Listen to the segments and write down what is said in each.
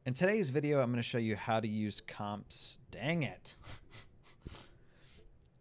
In today's video, I'm going to show you how to use comps. Dang it.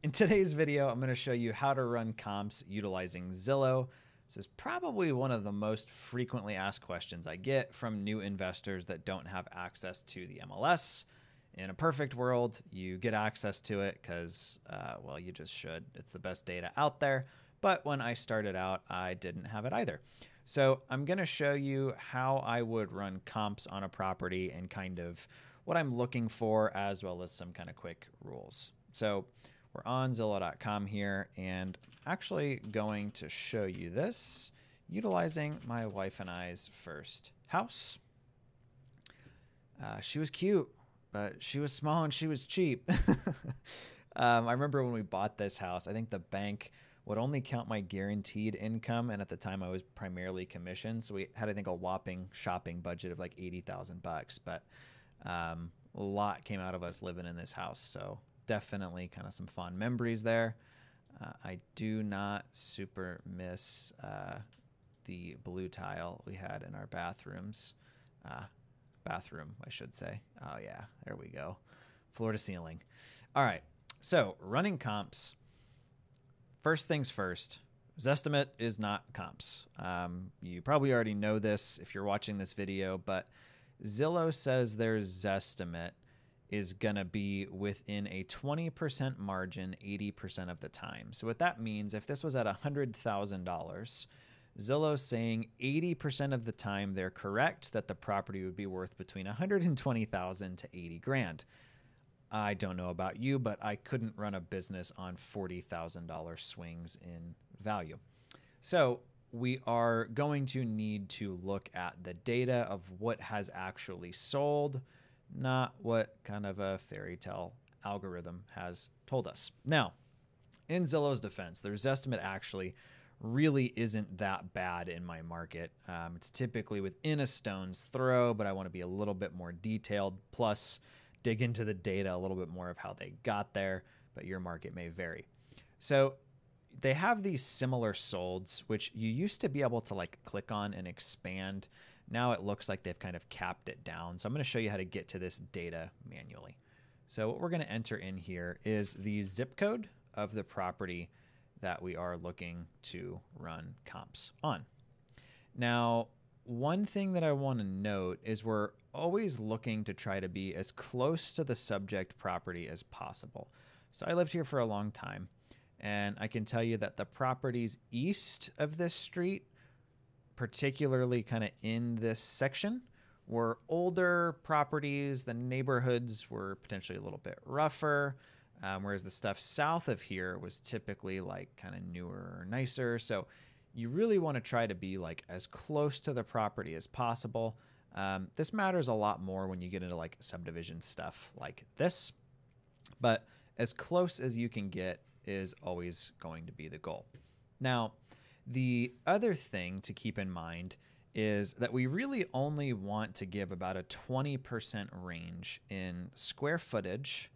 In today's video, I'm going to show you how to run comps utilizing Zillow. This is probably one of the most frequently asked questions I get from new investors that don't have access to the MLS. In a perfect world, you get access to it because, well, you just should. It's the best data out there. But when I started out, I didn't have it either. So I'm going to show you how I would run comps on a property and kind of what I'm looking for, as well as some kind of quick rules. So we're on Zillow.com here, and actually going to show you this utilizing my wife and I's first house. She was cute, but she was small and she was cheap. I remember when we bought this house, I think the bank would only count my guaranteed income, and at the time I was primarily commissioned, so we had, I think, a whopping shopping budget of like 80,000 bucks. But a lot came out of us living in this house, so definitely kind of some fond memories there. I do not super miss the blue tile we had in our bathrooms. Bathroom, I should say. Oh yeah, there we go. Floor to ceiling. All right, so running comps. First things first, Zestimate is not comps. You probably already know this if you're watching this video, but Zillow says their Zestimate is gonna be within a 20% margin 80% of the time. So what that means, if this was at $100,000, Zillow's saying 80% of the time they're correct that the property would be worth between 120,000 to 80 grand. I don't know about you, but I couldn't run a business on $40,000 swings in value. So we are going to need to look at the data of what has actually sold, not what kind of a fairy tale algorithm has told us. Now, in Zillow's defense, their Zestimate actually really isn't that bad in my market. It's typically within a stone's throw, but I want to be a little bit more detailed, plus dig into the data a little bit more of how they got there, but your market may vary. So they have these similar solds, which you used to be able to like click on and expand. Now it looks like they've kind of capped it down. So I'm going to show you how to get to this data manually. So what we're going to enter in here is the zip code of the property that we are looking to run comps on. Now, one thing that I want to note is we're always looking to try to be as close to the subject property as possible. So I lived here for a long time, and I can tell you that the properties east of this street, particularly kind of in this section, were older properties. The neighborhoods were potentially a little bit rougher, whereas the stuff south of here was typically like kind of newer or nicer. So you really want to try to be like as close to the property as possible. This matters a lot more when you get into like subdivision stuff like this, but as close as you can get is always going to be the goal. Now, the other thing to keep in mind is that we really only want to give about a 20% range in square footage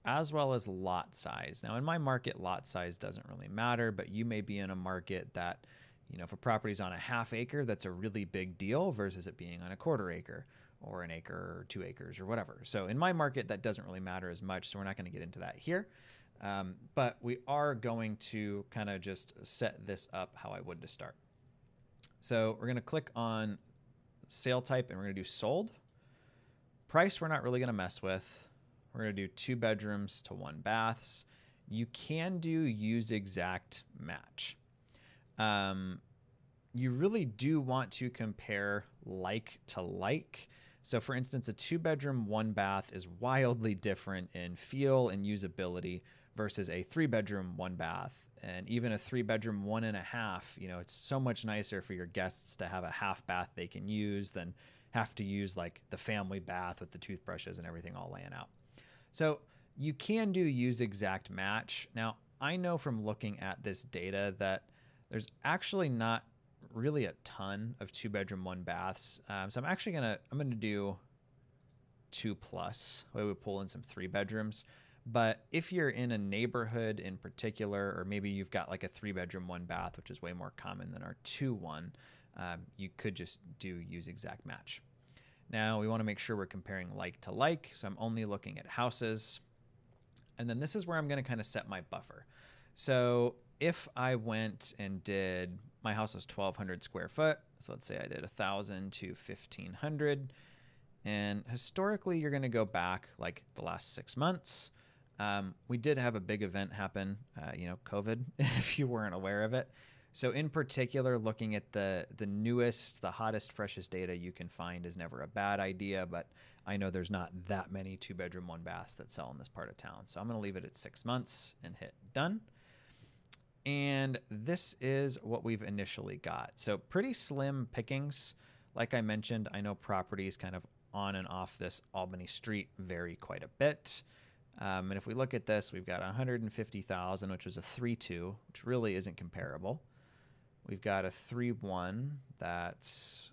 as well as lot size. Now, in my market, lot size doesn't really matter, but you may be in a market that, you know, if a property's on a half acre, that's a really big deal versus it being on a quarter acre or an acre or 2 acres or whatever. So in my market, that doesn't really matter as much. So we're not going to get into that here. But we are going to kind of just set this up how I would to start. So we're going to click on sale type and we're going to do sold. Price, we're not really going to mess with. We're going to do 2 bedrooms to 1 baths. You can do use exact match. You really do want to compare like to like. So for instance, a 2 bedroom, 1 bath is wildly different in feel and usability versus a 3 bedroom, 1 bath. And even a 3 bedroom, 1.5, you know, it's so much nicer for your guests to have a half bath they can use than have to use like the family bath with the toothbrushes and everything all laying out. So you can do use exact match. Now, I know from looking at this data that there's actually not really a ton of 2 bedroom, 1 baths. So I'm gonna do 2+. We would pull in some 3 bedrooms. But if you're in a neighborhood in particular, or maybe you've got like a 3 bedroom, 1 bath, which is way more common than our 2-1, you could just do use exact match. Now we want to make sure we're comparing like to like. So I'm only looking at houses. And then this is where I'm going to kind of set my buffer. So if I went and did, my house was 1,200 square foot. So let's say I did 1,000 to 1,500. And historically, you're going to go back like the last 6 months. We did have a big event happen, COVID, if you weren't aware of it. So in particular, looking at the newest, the hottest, freshest data you can find is never a bad idea, but I know there's not that many 2-bedroom, 1-baths that sell in this part of town. So I'm going to leave it at 6 months and hit done. And this is what we've initially got. So pretty slim pickings. Like I mentioned, I know properties kind of on and off this Albany street vary quite a bit. And if we look at this, we've got 150,000, which was a 3.2, which really isn't comparable. We've got a 3.1 that's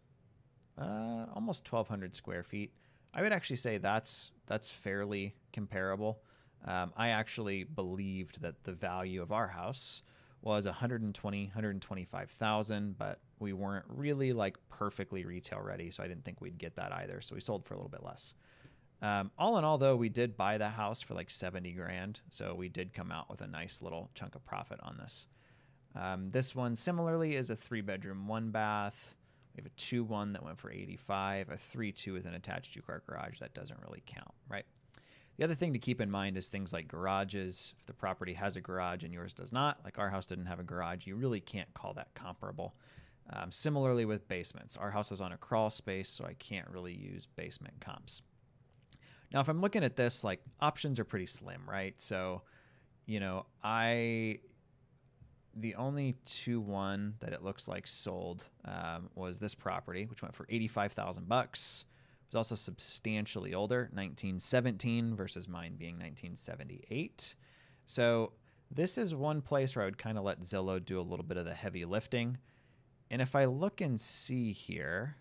almost 1,200 square feet. I would actually say that's fairly comparable. I actually believed that the value of our house was 125,000, but we weren't really like perfectly retail ready, so I didn't think we'd get that either. So we sold for a little bit less. All in all, though, we did buy the house for like 70 grand, so we did come out with a nice little chunk of profit on this. This one similarly is a 3-bedroom, 1-bath. We have a 2.1 that went for 85, a 3.2 with an attached 2-car garage. That doesn't really count, right? The other thing to keep in mind is things like garages. If the property has a garage and yours does not, like our house didn't have a garage, you really can't call that comparable. Similarly with basements. Our house was on a crawl space, so I can't really use basement comps. Now, if I'm looking at this, like options are pretty slim, right? So, the only 2.1 that it looks like sold was this property, which went for $85,000. It was also substantially older, 1917 versus mine being 1978. So this is one place where I would kind of let Zillow do a little bit of the heavy lifting. And if I look and see here,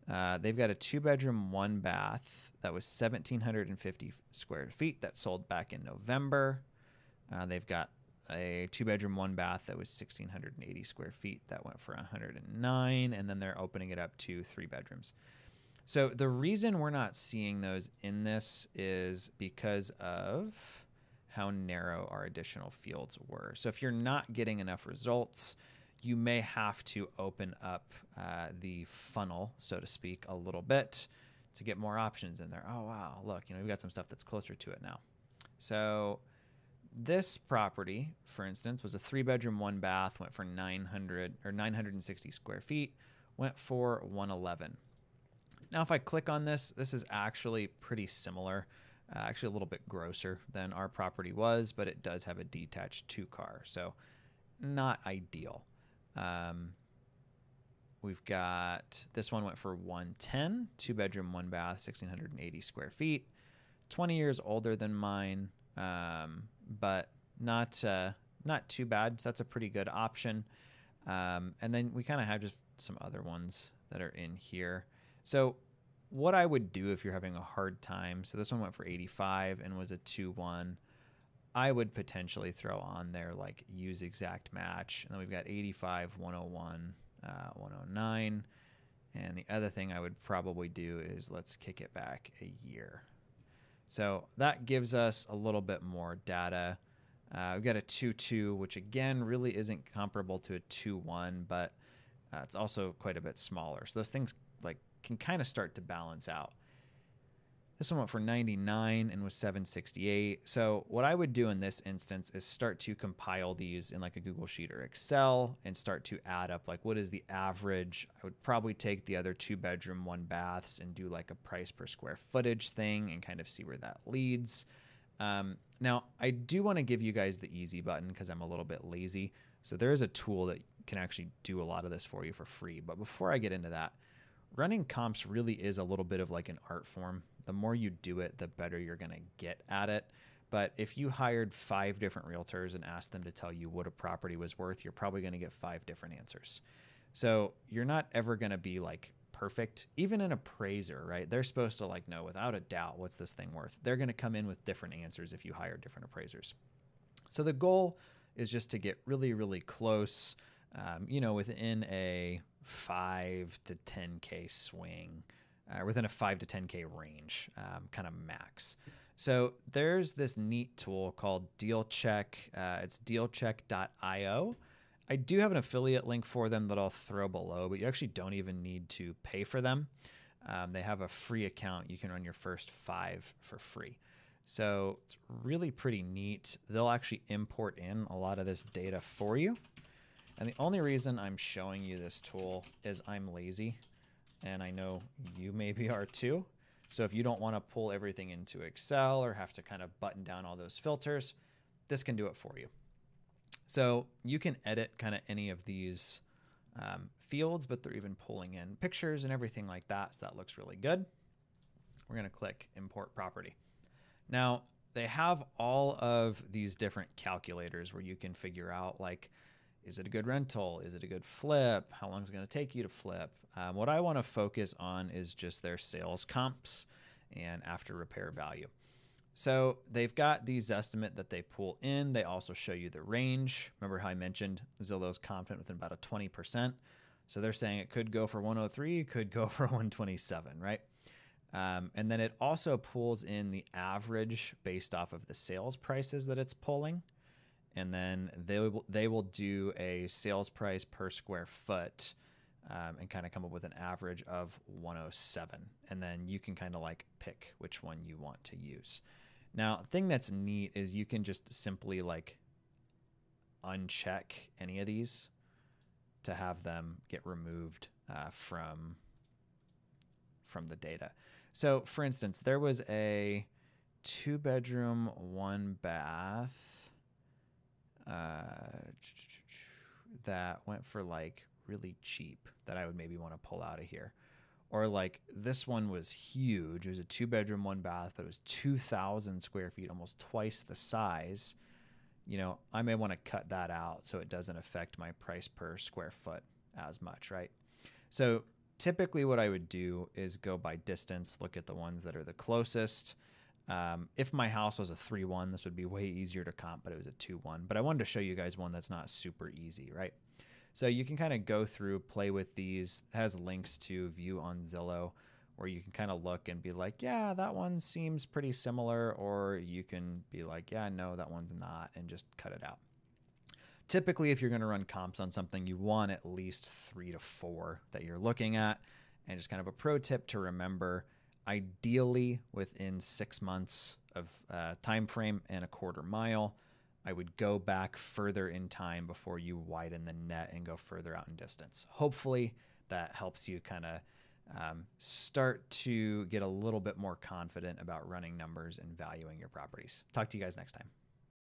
they've got a 2-bedroom, 1-bath that was 1,750 square feet that sold back in November. They've got a 2-bedroom, 1-bath that was 1,680 square feet that went for 109, and then they're opening it up to 3 bedrooms. So the reason we're not seeing those in this is because of how narrow our additional fields were. So if you're not getting enough results, you may have to open up the funnel, so to speak, a little bit to get more options in there. Oh, wow, look, we've got some stuff that's closer to it now. So this property, for instance, was a 3-bedroom, 1-bath, went for 960 square feet, went for 111. Now, if I click on this, this is actually pretty similar, actually a little bit grosser than our property was, but it does have a detached 2-car, so not ideal. We've got, this one went for 110, 2-bedroom, 1-bath, 1,680 square feet, 20 years older than mine, but not too bad. So that's a pretty good option. And then we kind of have just some other ones that are in here. So what I would do if you're having a hard time, so this one went for 85 and was a 2.1. I would potentially throw on there like use exact match. And then we've got 85, 101, 109. And the other thing I would probably do is let's kick it back a year. So that gives us a little bit more data. We've got a 2.2, which again really isn't comparable to a 2.1, but it's also quite a bit smaller. So those things like can kind of start to balance out. This one went for 99 and was 768. So what I would do in this instance is start to compile these in like a Google Sheet or Excel and start to add up like what is the average. I would probably take the other 2-bedroom, 1-baths and do like a price per square footage thing and kind of see where that leads. Now, I do want to give you guys the easy button because I'm a little bit lazy. So there is a tool that can actually do a lot of this for you for free. But before I get into that, running comps really is a little bit of like an art form. The more you do it, the better you're going to get at it. But if you hired 5 different realtors and asked them to tell you what a property was worth, you're probably going to get 5 different answers. So you're not ever going to be like perfect. Even an appraiser, right? They're supposed to like know without a doubt what's this thing worth. They're going to come in with different answers if you hire different appraisers. So the goal is just to get really, really close, within a 5 to 10K swing within a 5 to 10K range, kind of max. So there's this neat tool called Deal Check. It's dealcheck.io. I do have an affiliate link for them that I'll throw below, but you actually don't even need to pay for them. They have a free account. You can run your first 5 for free. So it's really pretty neat. They'll actually import in a lot of this data for you. And the only reason I'm showing you this tool is I'm lazy, and I know you maybe are too. So if you don't want to pull everything into Excel or have to kind of button down all those filters, this can do it for you. So you can edit kind of any of these fields, but they're even pulling in pictures and everything like that. So that looks really good. We're going to click Import Property. Now they have all of these different calculators where you can figure out, like, is it a good rental? Is it a good flip? How long is it going to take you to flip? What I want to focus on is just their sales comps and after repair value. So they've got these estimate that they pull in. They also show you the range. Remember how I mentioned Zillow's confident within about a 20%. So they're saying it could go for 103, could go for 127, right? And then it also pulls in the average based off of the sales prices that it's pulling. And then they will do a sales price per square foot and kind of come up with an average of 107. And then you can kind of like pick which one you want to use. Now, the thing that's neat is you can just simply like uncheck any of these to have them get removed from the data. So for instance, there was a 2-bedroom, 1-bath that went for like really cheap that I would maybe want to pull out of here. Or like this one was huge. It was a 2-bedroom, 1-bath, but it was 2,000 square feet, almost twice the size. You know, I may want to cut that out so it doesn't affect my price per square foot as much, right? So typically what I would do is go by distance, look at the ones that are the closest. If my house was a 3-1, this would be way easier to comp, but it was a 2-1. But I wanted to show you guys one that's not super easy, right? So you can kind of go through, play with these. It has links to view on Zillow where you can kind of look and be like, yeah, that one seems pretty similar. Or you can be like, yeah, no, that one's not, and just cut it out. Typically, if you're going to run comps on something, you want at least 3 to 4 that you're looking at. And just kind of a pro tip to remember, ideally within 6 months of time frame and a quarter mile, I would go back further in time before you widen the net and go further out in distance. Hopefully that helps you kind of start to get a little bit more confident about running numbers and valuing your properties. Talk to you guys next time.